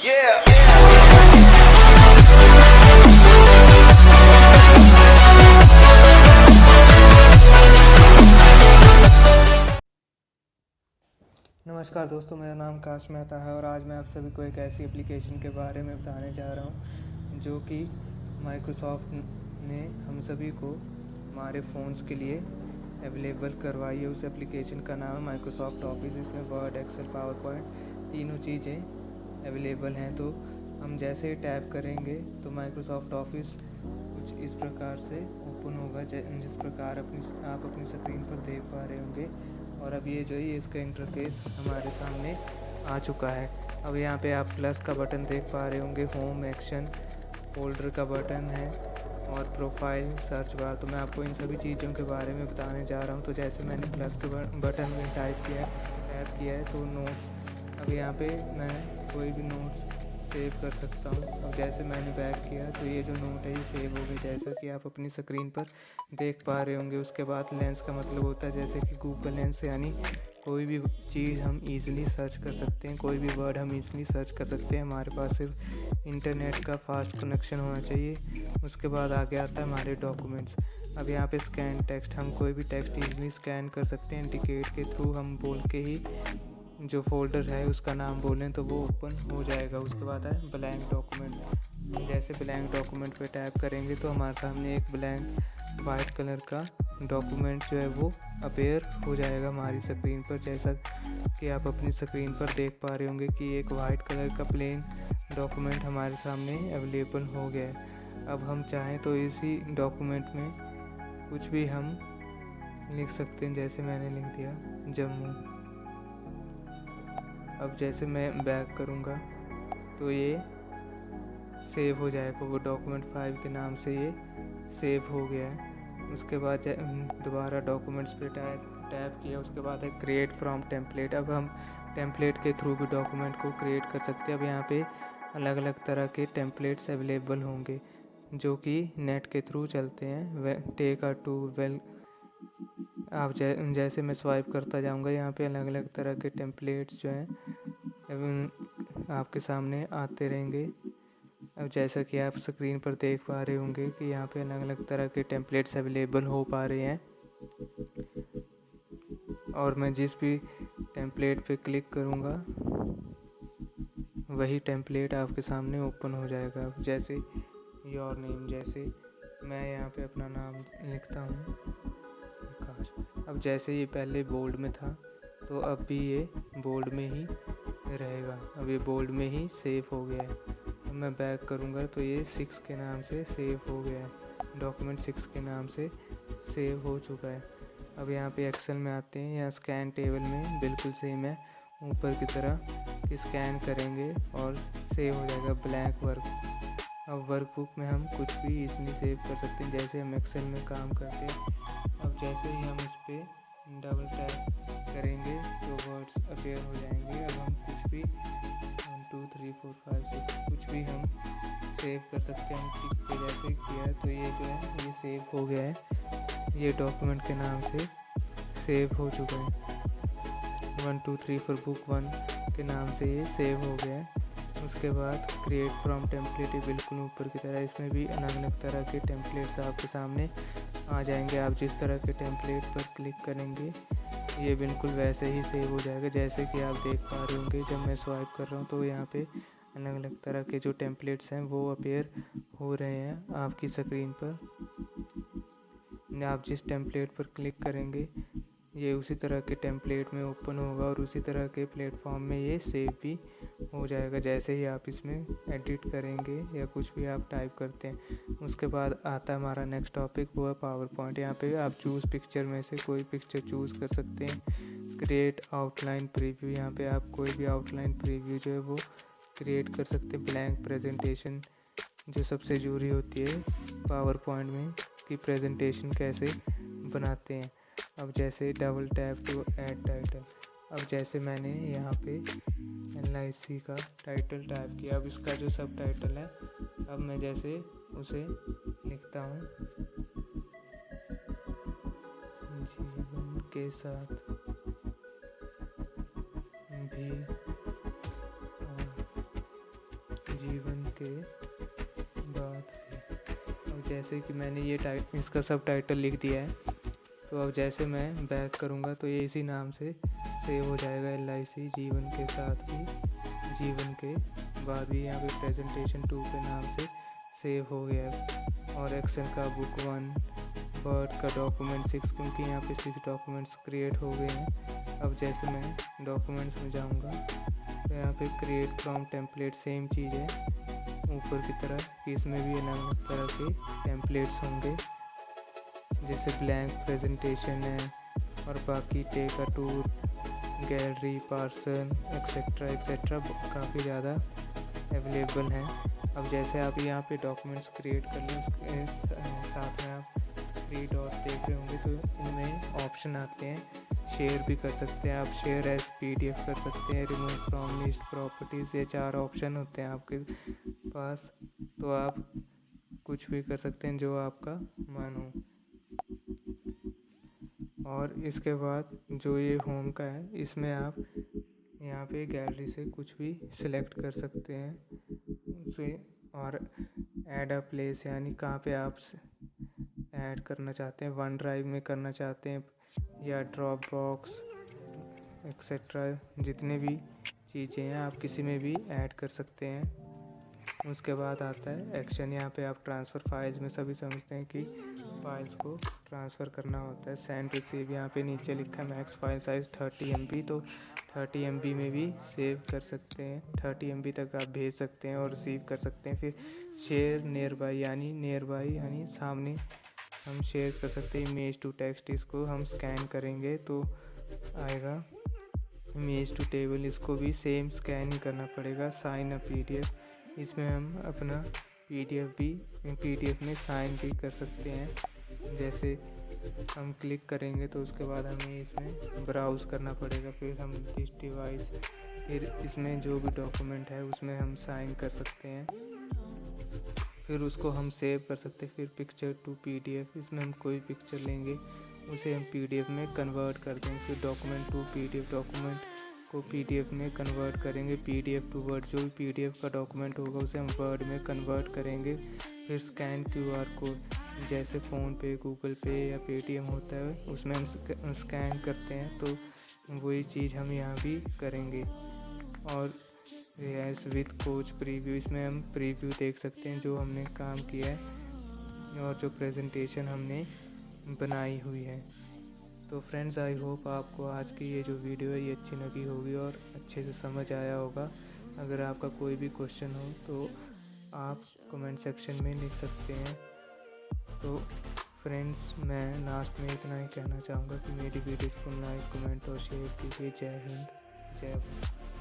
Yeah. नमस्कार दोस्तों, मेरा नाम काश मेहता है और आज मैं आप सभी को एक ऐसी एप्लीकेशन के बारे में बताने जा रहा हूं जो कि माइक्रोसॉफ्ट ने हम सभी को हमारे फ़ोन्स के लिए अवेलेबल करवाई है। उस एप्लीकेशन का नाम है माइक्रोसॉफ्ट ऑफिस। इसमें वर्ड, एक्सेल, पावर पॉइंट तीनों चीज़ें अवेलेबल हैं। तो हम जैसे ही टैप करेंगे तो माइक्रोसॉफ्ट ऑफिस कुछ इस प्रकार से ओपन होगा, जिस प्रकार आप अपनी स्क्रीन पर देख पा रहे होंगे। और अब ये जो है इसका इंटरफेस हमारे सामने आ चुका है। अब यहाँ पे आप प्लस का बटन देख पा रहे होंगे, होम, एक्शन, फोल्डर का बटन है और प्रोफाइल, सर्च बार। तो मैं आपको इन सभी चीज़ों के बारे में बताने जा रहा हूँ। तो जैसे मैंने प्लस के बटन में टैप किया है तो नोट्स, अब यहाँ पे मैं कोई भी नोट्स सेव कर सकता हूँ। अब जैसे मैंने बैक किया तो ये जो नोट है ये सेव हो गया, जैसा कि आप अपनी स्क्रीन पर देख पा रहे होंगे। उसके बाद लेंस का मतलब होता है जैसे कि गूगल लेंस, यानी कोई भी चीज़ हम इजीली सर्च कर सकते हैं, कोई भी वर्ड हम इजीली सर्च कर सकते हैं। हमारे पास सिर्फ इंटरनेट का फास्ट कनेक्शन होना चाहिए। उसके बाद आगे आता है हमारे डॉक्यूमेंट्स। अब यहाँ पे स्कैन टेक्स्ट, हम कोई भी टेक्स्ट इजीली स्कैन कर सकते हैं। इंडिकेट के थ्रू हम बोल के ही जो फोल्डर है उसका नाम बोलें तो वो ओपन हो जाएगा। उसके बाद है ब्लैंक डॉक्यूमेंट। जैसे ब्लैंक डॉक्यूमेंट पे टैप करेंगे तो हमारे सामने एक ब्लैंक वाइट कलर का डॉक्यूमेंट जो है वो अपेयर हो जाएगा हमारी स्क्रीन पर। जैसा कि आप अपनी स्क्रीन पर देख पा रहे होंगे कि एक वाइट कलर का प्लेन डॉक्यूमेंट हमारे सामने अवेलेबल हो गया है। अब हम चाहें तो इसी डॉक्यूमेंट में कुछ भी हम लिख सकते हैं। जैसे मैंने लिख दिया जम्मू। अब जैसे मैं बैक करूँगा तो ये सेव हो जाएगा, वो डॉक्यूमेंट 5 के नाम से ये सेव हो गया है। उसके बाद दोबारा डॉक्यूमेंट्स पे टैप किया। उसके बाद है क्रिएट फ्रॉम टेम्पलेट। अब हम टेम्पलेट के थ्रू भी डॉक्यूमेंट को क्रिएट कर सकते हैं। अब यहाँ पे अलग अलग तरह के टेम्पलेट्स अवेलेबल होंगे जो कि नेट के थ्रू चलते हैं। टेक अ टू वेल, आप जैसे मैं स्वाइप करता जाऊंगा यहाँ पे अलग अलग तरह के टेम्पलेट्स जो हैं आपके सामने आते रहेंगे। अब जैसा कि आप स्क्रीन पर देख पा रहे होंगे कि यहाँ पे अलग अलग तरह के टेम्पलेट्स अवेलेबल हो पा रहे हैं और मैं जिस भी टेम्पलेट पे क्लिक करूँगा वही टेम्पलेट आपके सामने ओपन हो जाएगा। जैसे योर नेम, जैसे मैं यहाँ पे अपना नाम लिखता हूँ आकाश। अब जैसे ये पहले बोल्ड में था तो अब भी ये बोल्ड में ही रहेगा। अब ये बोल्ड में ही सेव हो गया है। अब मैं बैक करूँगा तो ये 6 के नाम से सेव हो गया है, डॉक्यूमेंट 6 के नाम से सेव हो चुका है। अब यहाँ पे एक्सेल में आते हैं। यहाँ स्कैन टेबल में बिल्कुल सेम है, ऊपर की तरह स्कैन करेंगे और सेव हो जाएगा ब्लैंक वर्क। अब वर्कबुक में हम कुछ भी इजीली सेव कर सकते हैं, जैसे हम एक्सेल में काम करते हैं। अब जैसे ही हम इस पर डबल टैप करेंगे तो वर्ड्स अपेयर हो जाएंगे। अब हम कुछ भी 1 2 3 4 5 6 कुछ भी हम सेव कर सकते हैं। हम टिक पे जैसे किया है तो ये जो है ये सेव हो गया है, ये डॉक्यूमेंट के नाम से सेव हो चुका है। 1 2 3 4 बुक 1 के नाम से ये सेव हो गया है। उसके बाद क्रिएट फ्रॉम टेम्पलेट, बिल्कुल ऊपर की तरह इसमें भी अलग अलग तरह के टेम्पलेट्स आपके सामने आ जाएंगे। आप जिस तरह के टेम्पलेट पर क्लिक करेंगे ये बिल्कुल वैसे ही सेव हो जाएगा। जैसे कि आप देख पा रहे होंगे जब मैं स्वाइप कर रहा हूँ तो यहाँ पे अलग अलग तरह के जो टेम्पलेट्स हैं वो अपेयर हो रहे हैं आपकी स्क्रीन पर। आप जिस टेम्पलेट पर क्लिक करेंगे ये उसी तरह के टेम्पलेट में ओपन होगा और उसी तरह के प्लेटफॉर्म में ये सेव भी हो जाएगा जैसे ही आप इसमें एडिट करेंगे या कुछ भी आप टाइप करते हैं। उसके बाद आता है हमारा नेक्स्ट टॉपिक, वो है पावर पॉइंट। यहाँ पे आप चूज़ पिक्चर में से कोई पिक्चर चूज़ कर सकते हैं। क्रिएट आउटलाइन प्रीव्यू, यहाँ पे आप कोई भी आउटलाइन प्रीव्यू जो है वो क्रिएट कर सकते हैं। ब्लैंक प्रेजेंटेशन, जो सबसे ज़रूरी होती है पावर पॉइंट में कि प्रेजेंटेशन कैसे बनाते हैं। अब जैसे double tap to add title. अब जैसे मैंने यहाँ पे LIC का टाइटल टाइप किया। अब इसका जो सब टाइटल है अब मैं जैसे उसे लिखता हूँ, जीवन के साथ भी जीवन के बाद भी। अब जैसे कि मैंने ये इसका सब टाइटल लिख दिया है, तो अब जैसे मैं बैक करूँगा तो ये इसी नाम से सेव हो जाएगा, LIC जीवन के साथ भी जीवन के बाद भी। यहाँ पे प्रेजेंटेशन 2 के नाम से सेव हो गया है। और एक्सेल का बुक 1, वर्ड का डॉक्यूमेंट 6, क्योंकि यहाँ पे 6 डॉक्यूमेंट्स क्रिएट हो गए हैं। अब जैसे मैं डॉक्यूमेंट्स में जाऊँगा तो यहाँ पे क्रिएट फ्रॉम टेम्पलेट सेम चीज़ है ऊपर की तरह, कि इसमें भी अलग तरह के टेम्पलेट्स होंगे, जैसे ब्लैंक प्रेजेंटेशन है और बाकी take a tour, gallery, parcel, etcetera काफ़ी ज़्यादा अवेलेबल हैं। अब जैसे आप यहाँ पे डॉक्यूमेंट्स क्रिएट कर लें, उसके साथ में आप 3 डॉट देख रहे होंगे, तो इनमें ऑप्शन आते हैं। शेयर भी कर सकते हैं आप, शेयर एज PDF कर सकते हैं, रिमूव फ्रॉम लिस्ट, प्रॉपर्टीज़, ये 4 ऑप्शन होते हैं आपके पास। तो आप कुछ भी कर सकते हैं जो आपका मन हो। और इसके बाद जो ये होम का है, इसमें आप यहाँ पे गैलरी से कुछ भी सिलेक्ट कर सकते हैं उसे, और ऐड अ प्लेस, यानी कहाँ पे आप ऐड करना चाहते हैं, वन ड्राइव में करना चाहते हैं या ड्रॉप बॉक्स एक्सेट्रा, जितने भी चीज़ें हैं आप किसी में भी ऐड कर सकते हैं। उसके बाद आता है एक्शन, यहाँ पे आप ट्रांसफ़र फाइल्स में सभी समझते हैं कि फाइल्स को ट्रांसफ़र करना होता है। सेंड रिसीव, यहाँ पे नीचे लिखा है मैक्स फाइल साइज़ 30 MB, तो 30 MB में भी सेव कर सकते हैं, 30 MB तक आप भेज सकते हैं और रिसीव कर सकते हैं। फिर शेयर नियर बाई यानी सामने हम शेयर कर सकते हैं। इमेज टू टेक्स्ट, इसको हम स्कैन करेंगे तो आएगा। इमेज टू टेबल, इसको भी सेम स्कैन ही करना पड़ेगा। साइन अ PDF, इसमें हम अपना PDF में साइन भी कर सकते हैं। जैसे हम क्लिक करेंगे तो उसके बाद हमें इसमें ब्राउज़ करना पड़ेगा। फिर हम दिस डिवाइस, फिर इसमें जो भी डॉक्यूमेंट है उसमें हम साइन कर सकते हैं, फिर उसको हम सेव कर सकते हैं। फिर पिक्चर टू PDF, इसमें हम कोई पिक्चर लेंगे उसे हम PDF में कन्वर्ट कर देंगे। फिर डॉक्यूमेंट टू PDF, डॉक्यूमेंट को PDF में कन्वर्ट करेंगे। PDF टू वर्ड, जो भी PDF का डॉक्यूमेंट होगा उसे हम वर्ड में कन्वर्ट करेंगे। फिर स्कैन QR कोड, जैसे फ़ोनपे, गूगल पे या Paytm होता है उसमें हम स्कैन करते हैं, तो वही चीज़ हम यहाँ भी करेंगे। और यस विद कोच प्रीव्यू, इसमें हम प्रीव्यू देख सकते हैं जो हमने काम किया है और जो प्रेजेंटेशन हमने बनाई हुई है। तो फ्रेंड्स, आई होप आपको आज की ये जो वीडियो है ये अच्छी लगी होगी और अच्छे से समझ आया होगा। अगर आपका कोई भी क्वेश्चन हो तो आप कमेंट सेक्शन में लिख सकते हैं। तो फ्रेंड्स, मैं लास्ट में इतना ही कहना चाहूँगा कि मेरी वीडियोज़ को लाइक, कमेंट और शेयर कीजिए। जय हिंद, जय भारत।